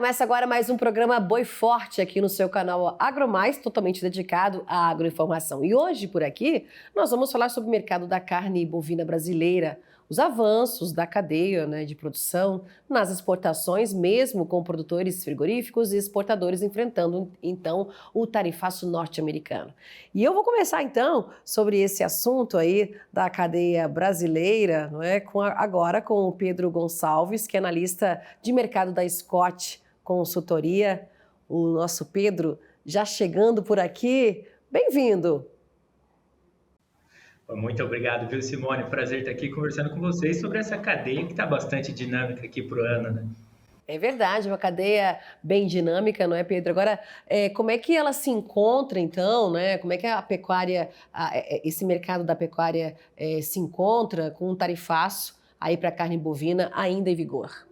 começa agora mais um programa Boi Forte aqui no seu canal AgroMais, totalmente dedicado à agroinformação. E hoje, por aqui, nós vamos falar sobre o mercado da carne bovina brasileira, os avanços da cadeia de produção nas exportações, mesmo com produtores frigoríficos e exportadores enfrentando, então, o tarifaço norte-americano. E eu vou começar, então, sobre esse assunto aí da cadeia brasileira, agora com o Pedro Gonçalves, que é analista de mercado da Scott Consultoria. O nosso Pedro já chegando por aqui. Bem-vindo! Muito obrigado, viu, Simone? Prazer estar aqui conversando com vocês sobre essa cadeia que está bastante dinâmica aqui para o ano, né? É verdade, uma cadeia bem dinâmica, não é, Pedro? Agora, como é que ela se encontra, então, né? Como é que a pecuária, esse mercado da pecuária se encontra com um tarifaço aí para a carne bovina ainda em vigor?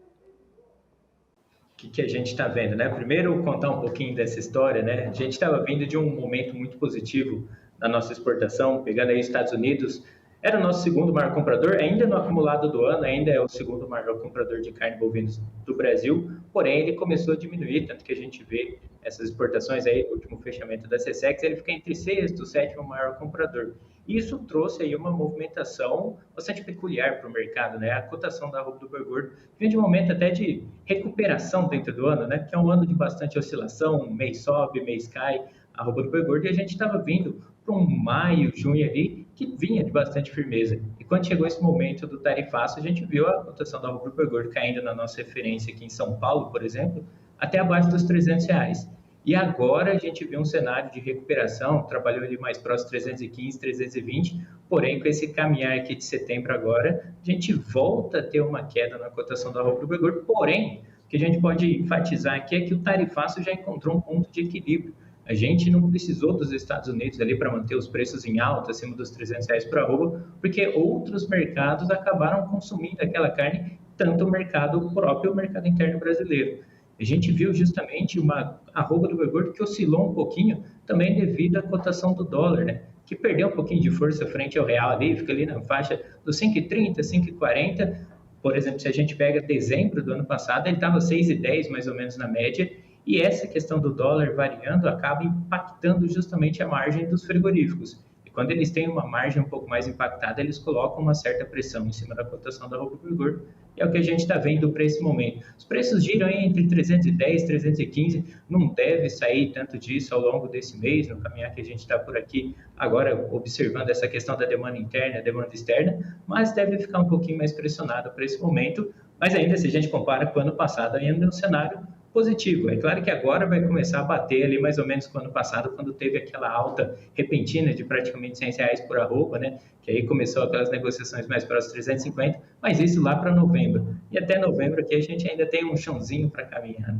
O que a gente está vendo, né? Primeiro, contar um pouquinho dessa história, né? A gente estava vindo de um momento muito positivo na nossa exportação, pegando aí os Estados Unidos, era o nosso segundo maior comprador, ainda no acumulado do ano, ainda é o segundo maior comprador de carne bovina do Brasil, porém ele começou a diminuir, tanto que a gente vê essas exportações aí, no último fechamento da CSEX, ele fica entre sexto e sétimo maior comprador. Isso trouxe aí uma movimentação bastante peculiar para o mercado, né? A cotação da arroba do boi gordo vem de um momento até de recuperação dentro do ano, né? Que é um ano de bastante oscilação, um mês sobe, mês cai, a arroba do boi gordo, e a gente estava vindo para um maio, junho ali, que vinha de bastante firmeza. E quando chegou esse momento do tarifaço, a gente viu a cotação da arroba do boi gordo caindo na nossa referência aqui em São Paulo, por exemplo, até abaixo dos R$300. E agora a gente vê um cenário de recuperação, trabalhou ali mais próximo 315, 320, porém com esse caminhar aqui de setembro agora, a gente volta a ter uma queda na cotação da arroba do boi gordo, porém, o que a gente pode enfatizar aqui é que o tarifaço já encontrou um ponto de equilíbrio. A gente não precisou dos Estados Unidos ali para manter os preços em alta, acima dos R$300 por arroba, porque outros mercados acabaram consumindo aquela carne, tanto o mercado próprio, o mercado interno brasileiro. A gente viu justamente uma arroba do boi gordo que oscilou um pouquinho, também devido à cotação do dólar, né? Que perdeu um pouquinho de força frente ao real ali, fica ali na faixa dos 5,30, 5,40. Por exemplo, se a gente pega dezembro do ano passado, ele estava 6,10 mais ou menos na média, e essa questão do dólar variando acaba impactando justamente a margem dos frigoríficos. E quando eles têm uma margem um pouco mais impactada, eles colocam uma certa pressão em cima da cotação da arroba do boi gordo. E é o que a gente está vendo para esse momento. Os preços giram entre 310 e 315, não deve sair tanto disso ao longo desse mês, no caminhar que a gente está por aqui agora, observando essa questão da demanda interna e demanda externa, mas deve ficar um pouquinho mais pressionado para esse momento. Mas ainda, se a gente compara com o ano passado, ainda é um cenário positivo. É claro que agora vai começar a bater ali mais ou menos com o ano passado, quando teve aquela alta repentina de praticamente R$100 por arroba, né? Que aí começou aquelas negociações mais próximas de 350, mas isso lá para novembro. E até novembro aqui a gente ainda tem um chãozinho para caminhar.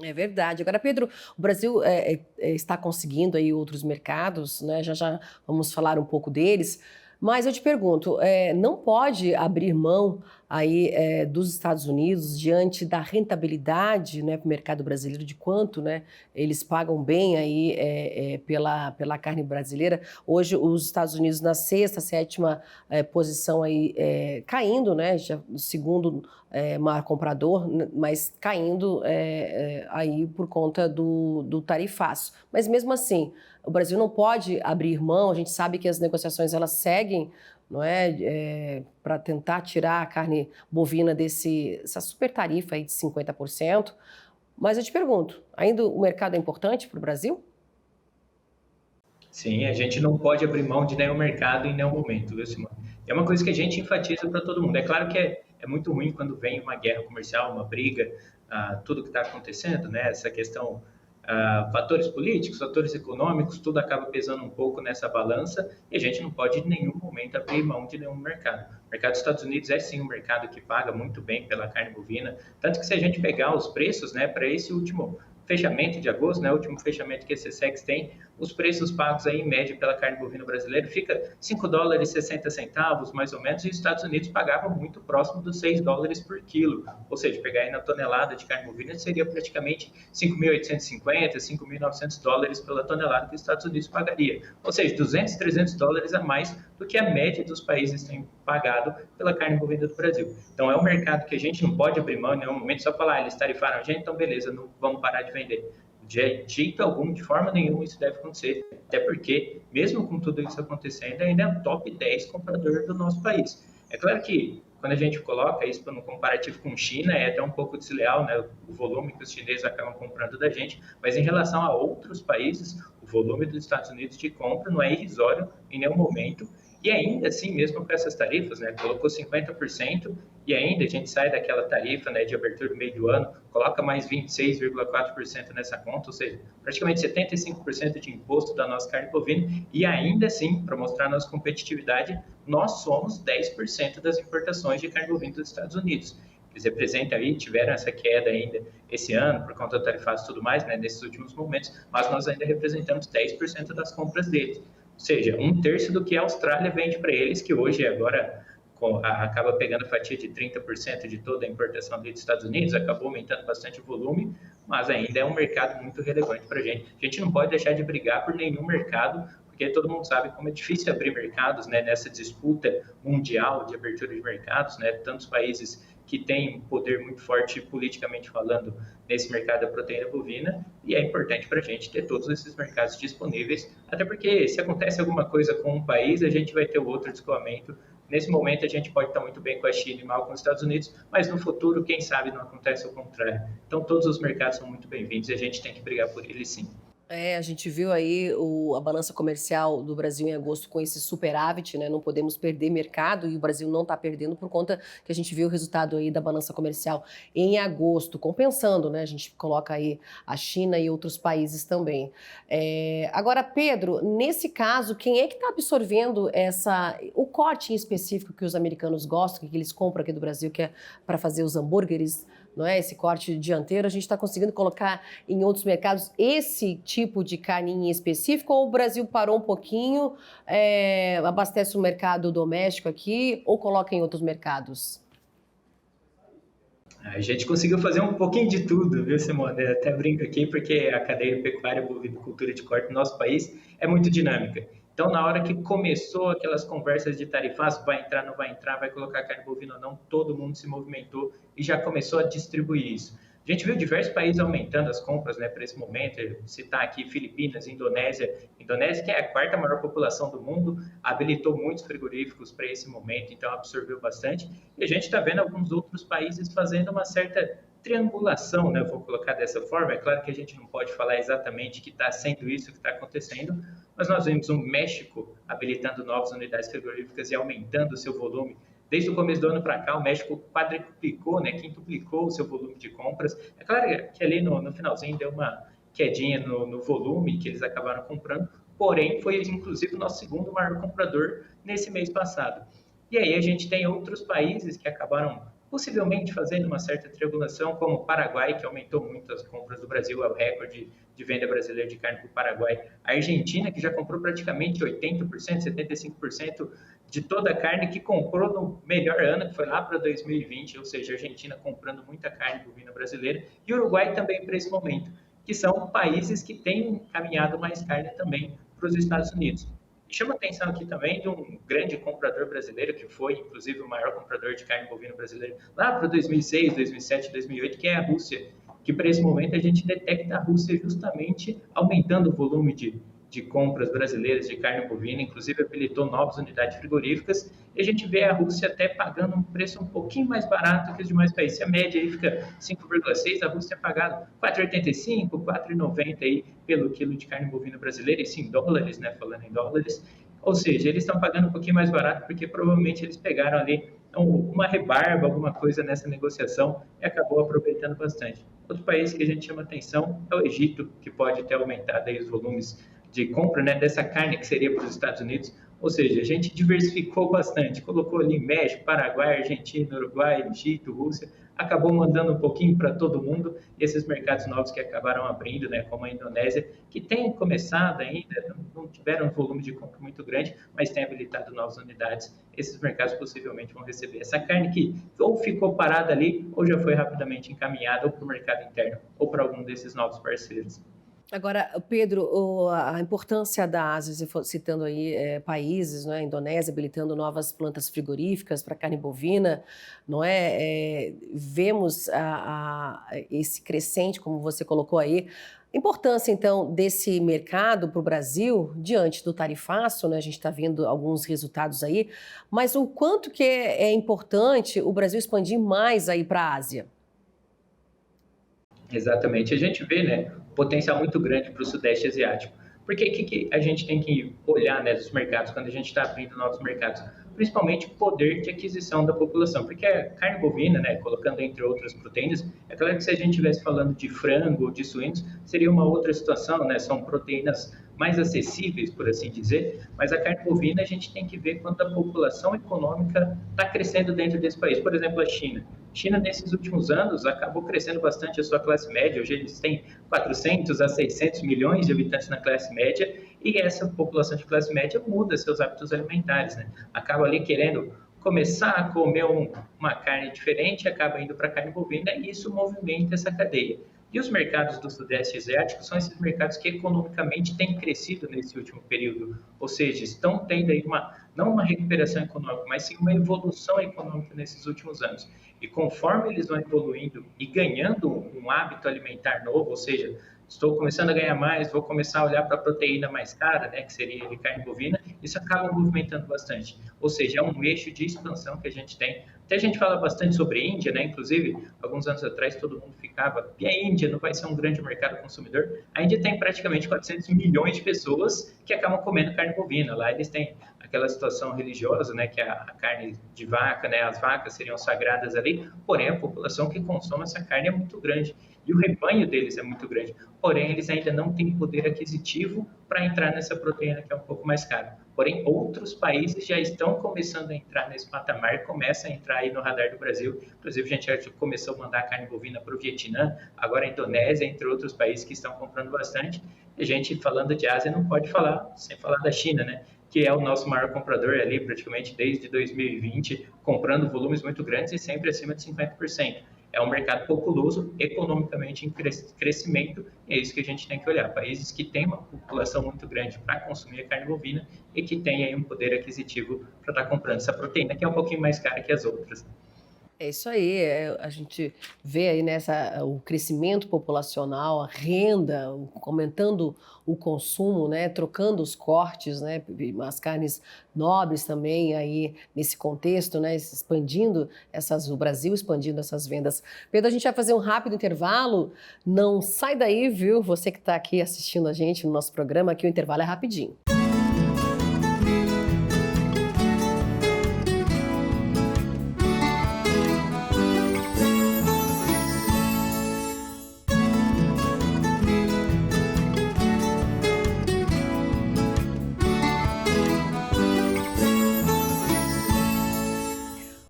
É verdade. Agora, Pedro, o Brasil está conseguindo aí outros mercados, né? Já vamos falar um pouco deles. Mas eu te pergunto, não pode abrir mão aí dos Estados Unidos diante da rentabilidade, né, para o mercado brasileiro, de quanto, né, eles pagam bem aí pela carne brasileira. Hoje os Estados Unidos na sexta, sétima posição aí caindo, né, já o segundo maior comprador, mas caindo aí por conta do tarifaço. Mas mesmo assim, o Brasil não pode abrir mão. A gente sabe que as negociações elas seguem, não para tentar tirar a carne bovina dessa super tarifa aí de 50%. Mas eu te pergunto, ainda o mercado é importante para o Brasil? Sim, a gente não pode abrir mão de nenhum mercado em nenhum momento, viu, Simone? É uma coisa que a gente enfatiza para todo mundo. É claro que é muito ruim quando vem uma guerra comercial, uma briga, tudo que está acontecendo, né? Essa questão, fatores políticos, fatores econômicos, tudo acaba pesando um pouco nessa balança e a gente não pode em nenhum momento abrir mão de nenhum mercado. O mercado dos Estados Unidos é sim um mercado que paga muito bem pela carne bovina, tanto que se a gente pegar os preços, né, para esse último fechamento de agosto, né, o último fechamento que a CSEX tem, os preços pagos aí em média pela carne bovina brasileira fica $5,60 mais ou menos, e os Estados Unidos pagavam muito próximo dos $6 por quilo, ou seja, pegar aí na tonelada de carne bovina seria praticamente $5.850, $5.900 pela tonelada que os Estados Unidos pagaria, ou seja, $200, $300 a mais do que a média dos países tem pagado pela carne bovina do Brasil. Então, é um mercado que a gente não pode abrir mão em nenhum momento, só falar, eles tarifaram a gente, então beleza, não vamos parar de vender. De jeito algum, de forma nenhuma, isso deve acontecer. Até porque, mesmo com tudo isso acontecendo, ainda é o top 10 comprador do nosso país. É claro que, quando a gente coloca isso no comparativo com China, é até um pouco desleal, né? O volume que os chineses acabam comprando da gente, mas em relação a outros países, o volume dos Estados Unidos de compra não é irrisório em nenhum momento. E ainda assim, mesmo com essas tarifas, né, colocou 50% e ainda a gente sai daquela tarifa, né, de abertura do meio do ano, coloca mais 26,4% nessa conta, ou seja, praticamente 75% de imposto da nossa carne bovina e ainda assim, para mostrar a nossa competitividade, nós somos 10% das importações de carne bovina dos Estados Unidos. Eles representam aí, tiveram essa queda ainda esse ano, por conta do tarifaço e tudo mais, né, nesses últimos momentos, mas nós ainda representamos 10% das compras deles. Ou seja, 1/3 do que a Austrália vende para eles, que hoje agora acaba pegando fatia de 30% de toda a importação dos Estados Unidos, acabou aumentando bastante o volume, mas ainda é um mercado muito relevante para a gente. A gente não pode deixar de brigar por nenhum mercado, porque todo mundo sabe como é difícil abrir mercados, né, nessa disputa mundial de abertura de mercados, né, tantos países que têm um poder muito forte politicamente falando nesse mercado da proteína bovina, e é importante para a gente ter todos esses mercados disponíveis, até porque se acontece alguma coisa com um país, a gente vai ter o outro de escoamento. Nesse momento a gente pode estar muito bem com a China e mal com os Estados Unidos, mas no futuro, quem sabe, não acontece o contrário. Então todos os mercados são muito bem-vindos e a gente tem que brigar por eles sim. A gente viu aí a balança comercial do Brasil em agosto com esse superávit, né? Não podemos perder mercado e o Brasil não está perdendo por conta que a gente viu o resultado aí da balança comercial em agosto, compensando, né? A gente coloca aí a China e outros países também. Agora, Pedro, nesse caso, quem é que está absorvendo o corte em específico que os americanos gostam, que eles compram aqui do Brasil, que é para fazer os hambúrgueres? Não é? Esse corte dianteiro, a gente está conseguindo colocar em outros mercados esse tipo de carne em específico, ou o Brasil parou um pouquinho, abastece o mercado doméstico aqui, ou coloca em outros mercados? A gente conseguiu fazer um pouquinho de tudo, viu, Simone? Eu até brinco aqui porque a cadeia pecuária, bovinocultura de corte no nosso país é muito dinâmica. Então, na hora que começou aquelas conversas de tarifaço, vai entrar, não vai entrar, vai colocar carne bovina ou não, todo mundo se movimentou e já começou a distribuir isso. A gente viu diversos países aumentando as compras, né, para esse momento. Citar aqui Filipinas, Indonésia. Indonésia, que é a quarta maior população do mundo, habilitou muitos frigoríficos para esse momento, então absorveu bastante. E a gente está vendo alguns outros países fazendo uma certa triangulação, né, eu vou colocar dessa forma. É claro que a gente não pode falar exatamente que está sendo isso que está acontecendo, mas nós vimos o México habilitando novas unidades frigoríficas e aumentando o seu volume. Desde o começo do ano para cá, o México quadruplicou, né, quintuplicou o seu volume de compras. É claro que ali no finalzinho deu uma quedinha no volume que eles acabaram comprando, porém foi inclusive o nosso segundo maior comprador nesse mês passado. E aí a gente tem outros países que acabaram possivelmente fazendo uma certa triangulação, como o Paraguai, que aumentou muito as compras do Brasil, é o recorde de venda brasileira de carne para o Paraguai. A Argentina, que já comprou praticamente 80%, 75% de toda a carne que comprou no melhor ano, que foi lá para 2020, ou seja, a Argentina comprando muita carne bovina brasileira, e o Uruguai também para esse momento, que são países que têm caminhado mais carne também para os Estados Unidos. E chama atenção aqui também de um grande comprador brasileiro, que foi, inclusive, o maior comprador de carne bovina brasileiro lá para 2006, 2007, 2008, que é a Rússia, que para esse momento a gente detecta a Rússia justamente aumentando o volume de compras brasileiras de carne bovina, inclusive habilitou novas unidades frigoríficas, e a gente vê a Rússia até pagando um preço um pouquinho mais barato que os demais países. Se a média aí fica 5,6, a Rússia é pagado 4,85, 4,90 aí pelo quilo de carne bovina brasileira, isso em dólares, né, falando em dólares. Ou seja, eles estão pagando um pouquinho mais barato porque provavelmente eles pegaram ali uma rebarba, alguma coisa nessa negociação e acabou aproveitando bastante. Outro país que a gente chama atenção é o Egito, que pode ter aumentado aí os volumes de compra, né, dessa carne que seria para os Estados Unidos. Ou seja, a gente diversificou bastante, colocou ali México, Paraguai, Argentina, Uruguai, Egito, Rússia, acabou mandando um pouquinho para todo mundo, e esses mercados novos que acabaram abrindo, né, como a Indonésia, que tem começado ainda, não tiveram um volume de compra muito grande, mas tem habilitado novas unidades. Esses mercados possivelmente vão receber essa carne que ou ficou parada ali, ou já foi rapidamente encaminhada ou para o mercado interno, ou para algum desses novos parceiros. Agora, Pedro, a importância da Ásia, você citando aí países, não é? Indonésia habilitando novas plantas frigoríficas para carne bovina, não é? Vemos esse crescente, como você colocou aí. Importância, então, desse mercado para o Brasil, diante do tarifaço, né? A gente está vendo alguns resultados aí, mas o quanto que é importante o Brasil expandir mais aí para a Ásia? Exatamente. A gente vê, né, um potencial muito grande para o Sudeste Asiático. Porque o que a gente tem que olhar, né, dos mercados quando a gente está abrindo novos mercados? Principalmente o poder de aquisição da população. Porque a carne bovina, né, colocando entre outras proteínas, é claro que se a gente estivesse falando de frango ou de suínos, seria uma outra situação, né? São proteínas mais acessíveis, por assim dizer, mas a carne bovina a gente tem que ver quanto a população econômica está crescendo dentro desse país. Por exemplo, a China. China, nesses últimos anos, acabou crescendo bastante a sua classe média. Hoje eles têm 400 a 600 milhões de habitantes na classe média e essa população de classe média muda seus hábitos alimentares, né? Acaba ali querendo começar a comer uma carne diferente, acaba indo para a carne bovina e isso movimenta essa cadeia. E os mercados do Sudeste Asiático são esses mercados que economicamente têm crescido nesse último período, ou seja, estão tendo aí não uma recuperação econômica, mas sim uma evolução econômica nesses últimos anos. E conforme eles vão evoluindo e ganhando um hábito alimentar novo, ou seja, estou começando a ganhar mais, vou começar a olhar para a proteína mais cara, né, que seria a carne bovina, isso acaba movimentando bastante. Ou seja, é um eixo de expansão que a gente tem. Até a gente fala bastante sobre a Índia, né? Inclusive, alguns anos atrás todo mundo ficava, e a Índia não vai ser um grande mercado consumidor? A Índia tem praticamente 400 milhões de pessoas que acabam comendo carne bovina. Lá eles têm aquela situação religiosa, né, que a carne de vaca, né, as vacas seriam sagradas ali, porém a população que consome essa carne é muito grande e o rebanho deles é muito grande, porém eles ainda não têm poder aquisitivo para entrar nessa proteína que é um pouco mais cara. Porém, outros países já estão começando a entrar nesse patamar, começa a entrar aí no radar do Brasil. Inclusive, a gente já começou a mandar carne bovina para o Vietnã, agora a Indonésia, entre outros países que estão comprando bastante. E a gente, falando de Ásia, não pode falar sem falar da China, né? Que é o nosso maior comprador ali, praticamente desde 2020, comprando volumes muito grandes e sempre acima de 50%. É um mercado populoso, economicamente em crescimento, e é isso que a gente tem que olhar. Países que têm uma população muito grande para consumir a carne bovina e que têm aí um poder aquisitivo para estar comprando essa proteína, que é um pouquinho mais cara que as outras. É isso aí, a gente vê aí o crescimento populacional, a renda, aumentando o consumo, né, trocando os cortes, né, as carnes nobres também aí nesse contexto, né, expandindo o Brasil expandindo essas vendas. Pedro, a gente vai fazer um rápido intervalo, não sai daí, viu? Você que está aqui assistindo a gente no nosso programa, aqui o intervalo é rapidinho.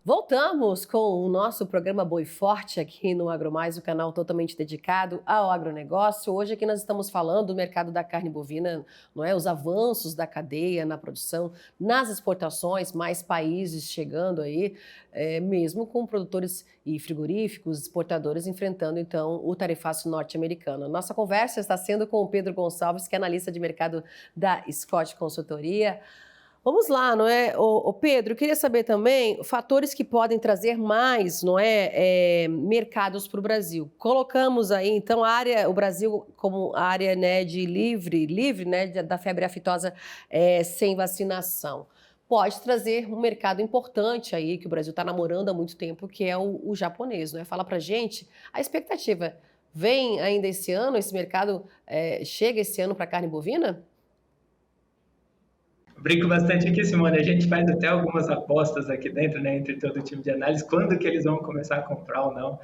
Voltamos com o nosso programa Boi Forte aqui no AgroMais, o canal totalmente dedicado ao agronegócio. Hoje aqui nós estamos falando do mercado da carne bovina, não é? Os avanços da cadeia na produção, nas exportações, mais países chegando aí, mesmo com produtores e frigoríficos, exportadores enfrentando então o tarifaço norte-americano. Nossa conversa está sendo com o Pedro Gonçalves, que é analista de mercado da Scott Consultoria. Vamos lá, não é? Pedro, eu queria saber também fatores que podem trazer mais, não é, mercados para o Brasil. Colocamos aí, então, o Brasil como área, né, de livre, né, da febre aftosa sem vacinação. Pode trazer um mercado importante aí, que o Brasil está namorando há muito tempo, que é o japonês, não é? Fala pra gente a expectativa. Vem ainda esse ano, esse mercado chega esse ano para a carne bovina? Brinco bastante aqui, Simone. A gente faz até algumas apostas aqui dentro, né, entre todo o time de análise, quando que eles vão começar a comprar ou não.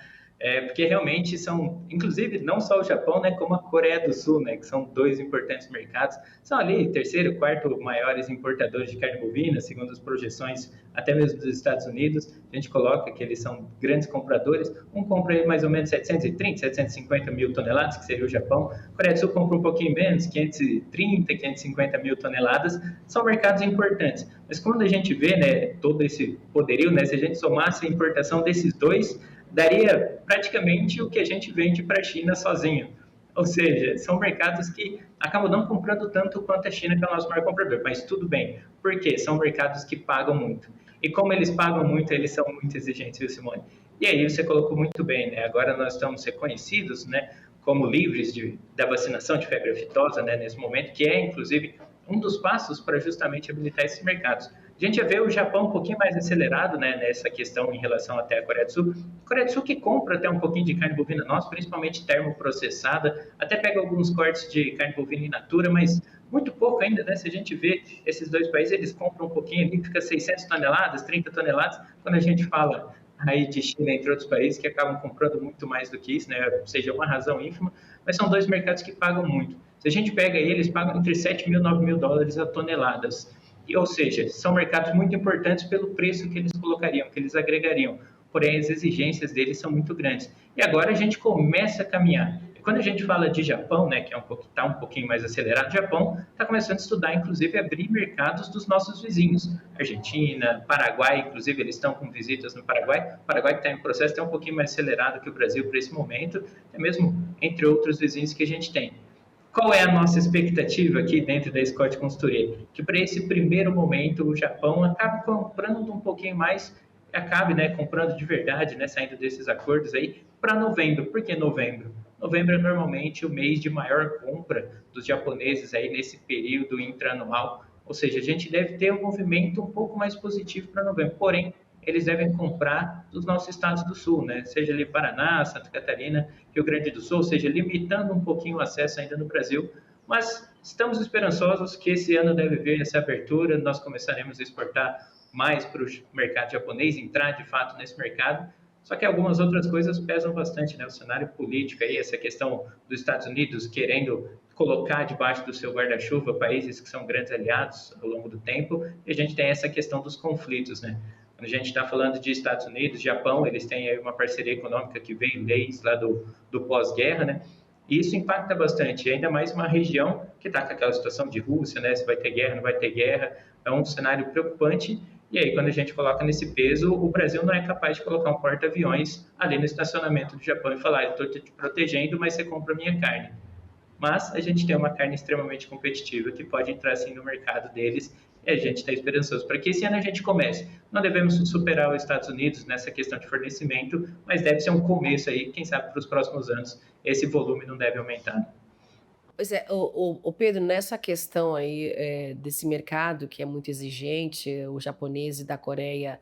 Porque realmente são, inclusive, não só o Japão, né, como a Coreia do Sul, né, que são dois importantes mercados. São ali terceiro, quarto maiores importadores de carne bovina, segundo as projeções até mesmo dos Estados Unidos. A gente coloca que eles são grandes compradores. Um compra aí mais ou menos 730, 750 mil toneladas, que seria o Japão. A Coreia do Sul compra um pouquinho menos, 530, 550 mil toneladas. São mercados importantes. Mas quando a gente vê, né, todo esse poderio, né, se a gente somasse a importação desses dois, daria praticamente o que a gente vende para a China sozinho. Ou seja, são mercados que acabam não comprando tanto quanto a China, que é o nosso maior comprador. Mas tudo bem. Por quê? São mercados que pagam muito. E como eles pagam muito, eles são muito exigentes, viu, Simone? E aí você colocou muito bem, né? Agora nós estamos reconhecidos, né, como livres da vacinação de febre aftosa, né, nesse momento, que é, inclusive, um dos passos para justamente habilitar esses mercados. A gente já vê o Japão um pouquinho mais acelerado, né, nessa questão em relação até a Coreia do Sul. A Coreia do Sul que compra até um pouquinho de carne bovina nossa, principalmente termoprocessada, até pega alguns cortes de carne bovina in natura, mas muito pouco ainda, né? Se a gente vê esses dois países, eles compram um pouquinho ali, fica 600 toneladas, 30 toneladas. Quando a gente fala aí de China, entre outros países, que acabam comprando muito mais do que isso, né? Ou seja, uma razão ínfima, mas são dois mercados que pagam muito. Se a gente pega aí, eles pagam entre 7 mil e 9 mil dólares a toneladas. E, ou seja, são mercados muito importantes pelo preço que eles colocariam, que eles agregariam. Porém, as exigências deles são muito grandes. E agora a gente começa a caminhar. Quando a gente fala de Japão, né, que está um pouquinho mais acelerado, o Japão está começando a estudar, inclusive, abrir mercados dos nossos vizinhos. Argentina, Paraguai, inclusive, eles estão com visitas no Paraguai. O Paraguai que está em processo está um pouquinho mais acelerado que o Brasil para esse momento, até mesmo entre outros vizinhos que a gente tem. Qual é a nossa expectativa aqui dentro da Scott Consultoria? Que para esse primeiro momento o Japão acabe comprando um pouquinho mais, acabe, né, comprando de verdade, né, saindo desses acordos aí para novembro. Por que novembro? Novembro é normalmente o mês de maior compra dos japoneses aí nesse período intraanual, ou seja, a gente deve ter um movimento um pouco mais positivo para novembro, porém, eles devem comprar dos nossos estados do sul, né? Seja ali Paraná, Santa Catarina, Rio Grande do Sul, ou seja, limitando um pouquinho o acesso ainda no Brasil, mas estamos esperançosos que esse ano deve vir essa abertura, nós começaremos a exportar mais para o mercado japonês, entrar de fato nesse mercado. Só que algumas outras coisas pesam bastante, né? O cenário político aí, essa questão dos Estados Unidos querendo colocar debaixo do seu guarda-chuva países que são grandes aliados ao longo do tempo, e a gente tem essa questão dos conflitos, né? Quando a gente está falando de Estados Unidos, Japão, eles têm aí uma parceria econômica que vem desde lá do pós-guerra, né? E isso impacta bastante, ainda mais uma região que está com aquela situação de Rússia, né? Se vai ter guerra, não vai ter guerra, é um cenário preocupante. E aí, quando a gente coloca nesse peso, o Brasil não é capaz de colocar um porta-aviões ali no estacionamento do Japão e falar, eu estou te protegendo, mas você compra a minha carne. Mas a gente tem uma carne extremamente competitiva que pode entrar assim no mercado deles e a gente está esperançoso para que esse ano a gente comece. Não devemos superar os Estados Unidos nessa questão de fornecimento, mas deve ser um começo aí, quem sabe para os próximos anos esse volume não deve aumentar. Pois é, o Pedro, nessa questão aí desse mercado que é muito exigente, o japonês e da Coreia,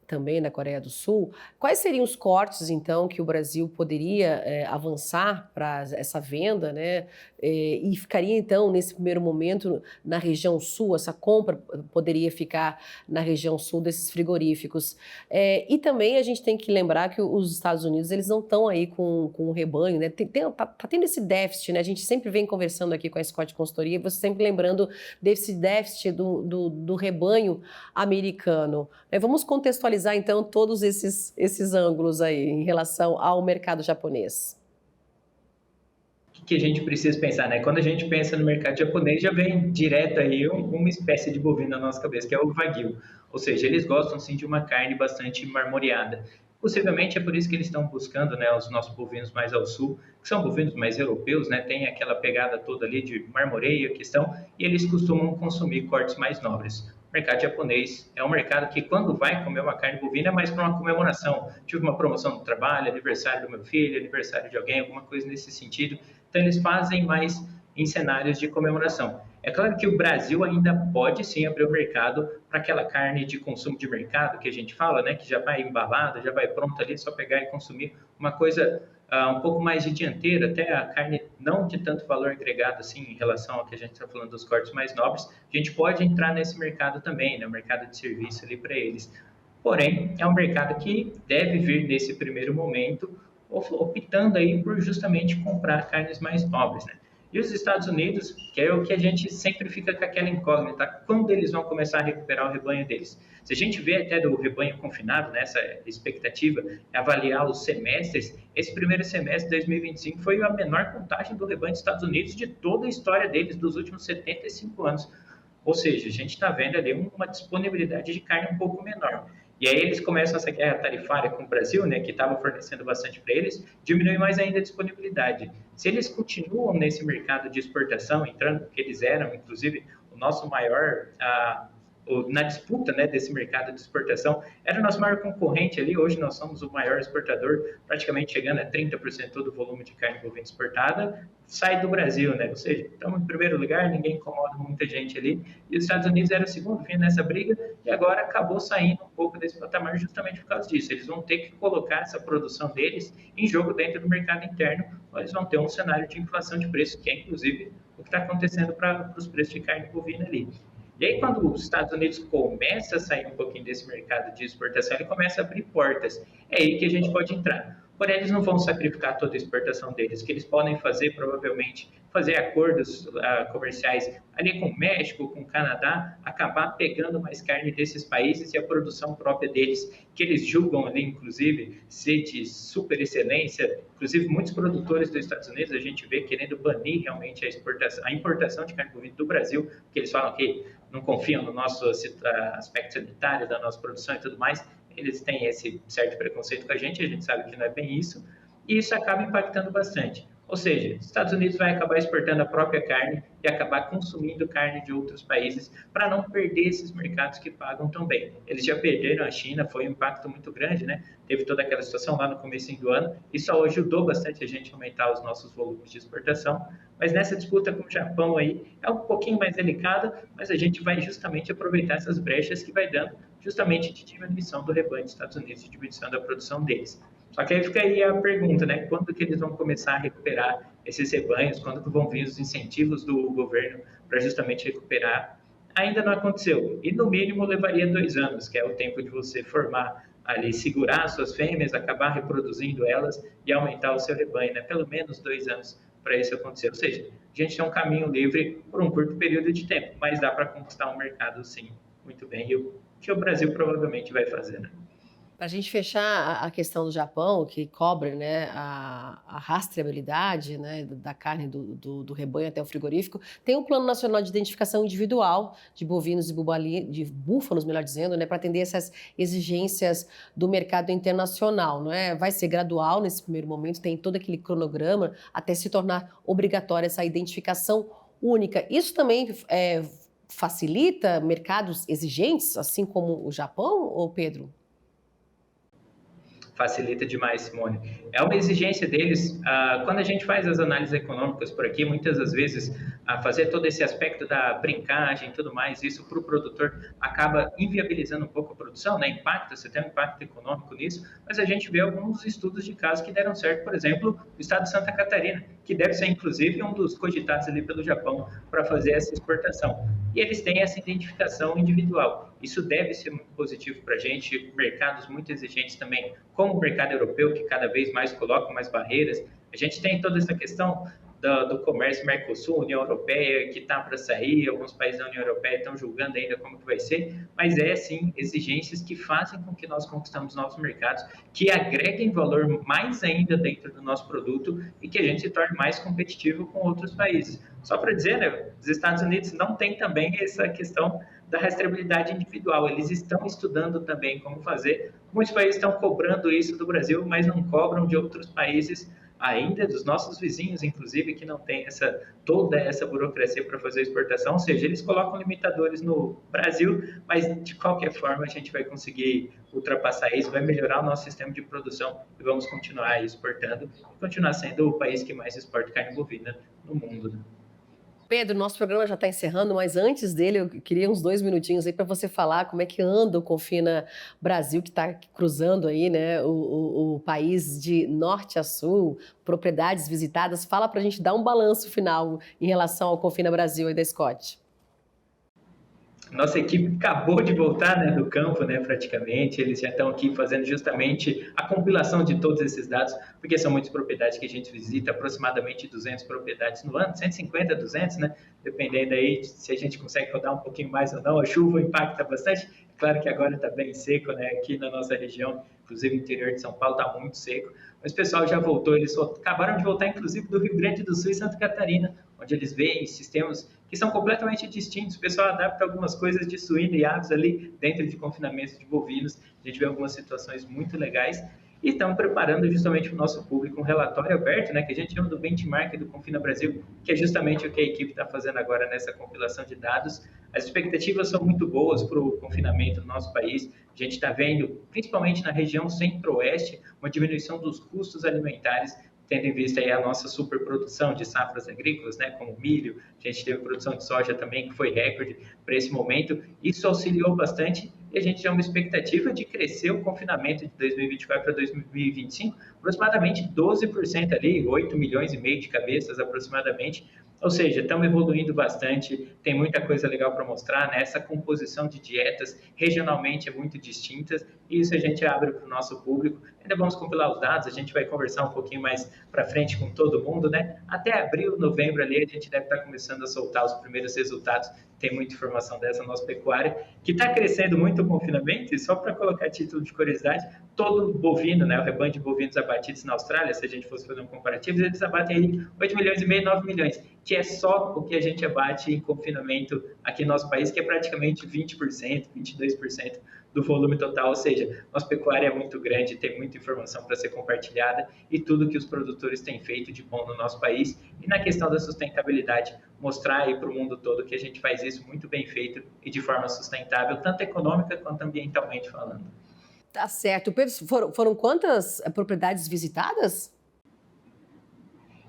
também da Coreia do Sul, quais seriam os cortes, então, que o Brasil poderia avançar para essa venda, né? E ficaria, então, nesse primeiro momento, na região sul, essa compra poderia ficar na região sul desses frigoríficos. E também a gente tem que lembrar que os Estados Unidos, eles não estão aí com o rebanho, né? Tá tendo esse déficit, né? A gente sempre vem conversando aqui com a Scott Consultoria, você sempre lembrando desse déficit do rebanho americano. Vamos contextualizar, então, todos esses ângulos aí em relação ao mercado japonês. O que a gente precisa pensar, né? Quando a gente pensa no mercado japonês, já vem direto aí uma espécie de bovino na nossa cabeça, que é o Wagyu. Ou seja, eles gostam, sim, de uma carne bastante marmoreada. Possivelmente é por isso que eles estão buscando, né, os nossos bovinos mais ao sul, que são bovinos mais europeus, né, tem aquela pegada toda ali de marmoreio, questão, e eles costumam consumir cortes mais nobres. O mercado japonês é um mercado que, quando vai comer uma carne bovina, é mais para uma comemoração. Tive uma promoção no trabalho, aniversário do meu filho, aniversário de alguém, alguma coisa nesse sentido. Então, eles fazem mais em cenários de comemoração. É claro que o Brasil ainda pode sim abrir o mercado para aquela carne de consumo de mercado que a gente fala, né, que já vai embalada, já vai pronta ali, só pegar e consumir uma coisa um pouco mais de dianteira, até a carne não de tanto valor agregado assim em relação ao que a gente está falando dos cortes mais nobres, a gente pode entrar nesse mercado também, né, o mercado de serviço ali para eles. Porém, é um mercado que deve vir nesse primeiro momento optando aí por justamente comprar carnes mais nobres, né? E os Estados Unidos, que é o que a gente sempre fica com aquela incógnita, quando eles vão começar a recuperar o rebanho deles? Se a gente vê até do rebanho confinado, nessa expectativa, avaliar os semestres, esse primeiro semestre de 2025 foi a menor contagem do rebanho dos Estados Unidos de toda a história deles dos últimos 75 anos. Ou seja, a gente está vendo ali uma disponibilidade de carne um pouco menor. E aí eles começam essa guerra tarifária com o Brasil, né, que estava fornecendo bastante para eles, diminui mais ainda a disponibilidade. Se eles continuam nesse mercado de exportação, entrando, porque eles eram, inclusive, o nosso maior, na disputa, né, desse mercado de exportação, era o nosso maior concorrente ali. Hoje nós somos o maior exportador, praticamente chegando a 30% do volume de carne bovina exportada, sai do Brasil, né? Ou seja, estamos em primeiro lugar, ninguém incomoda muita gente ali, e os Estados Unidos era o segundo, vinha nessa briga, e agora acabou saindo um pouco desse patamar justamente por causa disso. Eles vão ter que colocar essa produção deles em jogo dentro do mercado interno, ou eles vão ter um cenário de inflação de preços, que é inclusive o que está acontecendo para os preços de carne bovina ali. E aí, quando os Estados Unidos começa a sair um pouquinho desse mercado de exportação, ele começa a abrir portas. É aí que a gente pode entrar. Porém, eles não vão sacrificar toda a exportação deles, que eles podem fazer, provavelmente, fazer acordos comerciais ali com o México, com o Canadá, acabar pegando mais carne desses países e a produção própria deles, que eles julgam ali, inclusive, ser de super excelência. Inclusive, muitos produtores dos Estados Unidos, a gente vê querendo banir realmente a importação de carne bovina do Brasil, porque eles falam que não confiam no nosso aspecto sanitário, da nossa produção e tudo mais. Eles têm esse certo preconceito com a gente sabe que não é bem isso, e isso acaba impactando bastante. Ou seja, os Estados Unidos vai acabar exportando a própria carne e acabar consumindo carne de outros países para não perder esses mercados que pagam tão bem. Eles já perderam a China, foi um impacto muito grande, né? Teve toda aquela situação lá no começo do ano, isso ajudou bastante a gente a aumentar os nossos volumes de exportação, mas nessa disputa com o Japão aí é um pouquinho mais delicada, mas a gente vai justamente aproveitar essas brechas que vai dando justamente de diminuição do rebanho dos Estados Unidos e diminuição da produção deles. Só que aí fica aí a pergunta, né? Quando que eles vão começar a recuperar esses rebanhos? Quando que vão vir os incentivos do governo para justamente recuperar? Ainda não aconteceu. E no mínimo levaria 2 anos, que é o tempo de você formar ali, segurar suas fêmeas, acabar reproduzindo elas e aumentar o seu rebanho, né? Pelo menos 2 anos para isso acontecer. Ou seja, a gente tem um caminho livre por um curto período de tempo, mas dá para conquistar um mercado, sim, muito bem. E o que o Brasil provavelmente vai fazer, né? Para a gente fechar a questão do Japão, que cobre, né, a rastreabilidade, né, da carne do rebanho até o frigorífico, tem um Plano Nacional de Identificação Individual de bovinos e de búfalos, melhor dizendo, né, para atender essas exigências do mercado internacional. Não é? Vai ser gradual nesse primeiro momento, tem todo aquele cronograma até se tornar obrigatória essa identificação única. Isso também facilita mercados exigentes, assim como o Japão, ou Pedro? Facilita demais, Simone. É uma exigência deles. Quando a gente faz as análises econômicas por aqui, muitas das vezes, fazer todo esse aspecto da brincagem e tudo mais, isso para o produtor acaba inviabilizando um pouco a produção, né? Você tem um impacto econômico nisso, mas a gente vê alguns estudos de casos que deram certo, por exemplo, o estado de Santa Catarina, que deve ser, inclusive, um dos cogitados ali pelo Japão para fazer essa exportação. E eles têm essa identificação individual. Isso deve ser muito positivo para a gente, mercados muito exigentes também, como o mercado europeu, que cada vez mais coloca mais barreiras. A gente tem toda essa questão do comércio Mercosul, União Europeia, que está para sair, alguns países da União Europeia estão julgando ainda como que vai ser, mas sim, exigências que fazem com que nós conquistamos novos mercados, que agreguem valor mais ainda dentro do nosso produto e que a gente se torne mais competitivo com outros países. Só para dizer, né, os Estados Unidos não têm também essa questão da rastreabilidade individual. Eles estão estudando também como fazer. Muitos países estão cobrando isso do Brasil, mas não cobram de outros países ainda, dos nossos vizinhos, inclusive, que não tem toda essa burocracia para fazer exportação. Ou seja, eles colocam limitadores no Brasil, mas de qualquer forma a gente vai conseguir ultrapassar isso, vai melhorar o nosso sistema de produção e vamos continuar exportando e continuar sendo o país que mais exporta carne bovina no mundo, né? Pedro, nosso programa já está encerrando, mas antes dele eu queria uns 2 minutinhos aí para você falar como é que anda o Confina Brasil, que está cruzando aí, né, o país de norte a sul, propriedades visitadas. Fala para a gente dar um balanço final em relação ao Confina Brasil aí da Scott. Nossa equipe acabou de voltar, né, do campo, né, praticamente. Eles já estão aqui fazendo justamente a compilação de todos esses dados, porque são muitas propriedades que a gente visita, aproximadamente 200 propriedades no ano, 150, 200, né, dependendo aí se a gente consegue rodar um pouquinho mais ou não. A chuva impacta bastante. Claro que agora está bem seco, né, aqui na nossa região, inclusive o interior de São Paulo está muito seco, mas o pessoal já voltou. Eles acabaram de voltar, inclusive, do Rio Grande do Sul e Santa Catarina, onde eles veem sistemas que são completamente distintos. O pessoal adapta algumas coisas de suíno e aves ali dentro de confinamento de bovinos. A gente vê algumas situações muito legais. E estamos preparando justamente para o nosso público um relatório aberto, né, que a gente chama do benchmark do Confina Brasil, que é justamente o que a equipe está fazendo agora nessa compilação de dados. As expectativas são muito boas para o confinamento no nosso país. A gente está vendo, principalmente na região centro-oeste, uma diminuição dos custos alimentares, tendo em vista aí a nossa superprodução de safras agrícolas, né, como milho, a gente teve produção de soja também, que foi recorde para esse momento. Isso auxiliou bastante e a gente tem uma expectativa de crescer o confinamento de 2024 para 2025, aproximadamente 12% ali, 8 milhões e meio de cabeças aproximadamente. Ou seja, estamos evoluindo bastante, tem muita coisa legal para mostrar, né? Essa composição de dietas regionalmente é muito distinta e isso a gente abre para o nosso público. Ainda vamos compilar os dados, a gente vai conversar um pouquinho mais para frente com todo mundo, né? Até abril, novembro ali, a gente deve estar começando a soltar os primeiros resultados. Tem muita informação dessa nossa pecuária, que está crescendo muito o confinamento, e só para colocar título de curiosidade, todo bovino, né, o rebanho de bovinos abatidos na Austrália, se a gente fosse fazer um comparativo, eles abatem aí 8 milhões e meio, 9 milhões, que é só o que a gente abate em confinamento aqui no nosso país, que é praticamente 20%, 22% do volume total, ou seja, nossa pecuária é muito grande, tem muita informação para ser compartilhada e tudo que os produtores têm feito de bom no nosso país. E na questão da sustentabilidade, mostrar aí para o mundo todo que a gente faz isso muito bem feito e de forma sustentável, tanto econômica quanto ambientalmente falando. Tá certo. Pedro, foram quantas propriedades visitadas?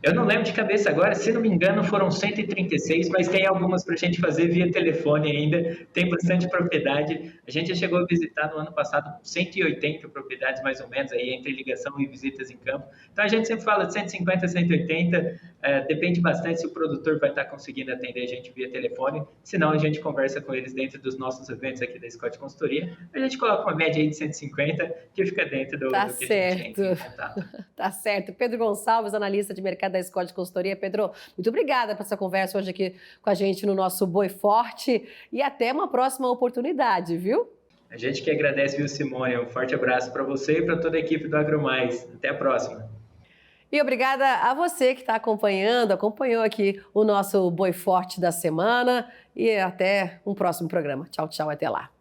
Eu não lembro de cabeça agora, se não me engano foram 136, mas tem algumas para a gente fazer via telefone ainda, tem bastante propriedade. A gente já chegou a visitar no ano passado 180 propriedades mais ou menos, aí entre ligação e visitas em campo. Então a gente sempre fala de 150 a 180, depende bastante se o produtor vai estar conseguindo atender a gente via telefone, senão a gente conversa com eles dentro dos nossos eventos aqui da Scott Consultoria. A gente coloca uma média aí de 150, que fica dentro do que a gente entra em contato. Tá certo. Pedro Gonçalves, analista de mercado da Scott Consultoria. Pedro, muito obrigada por essa conversa hoje aqui com a gente no nosso Boi Forte e até uma próxima oportunidade, viu? A gente que agradece, viu, Simone? Um forte abraço para você e para toda a equipe do AgroMais. Até a próxima. E obrigada a você que está acompanhou aqui o nosso Boi Forte da semana e até um próximo programa. Tchau, tchau, até lá.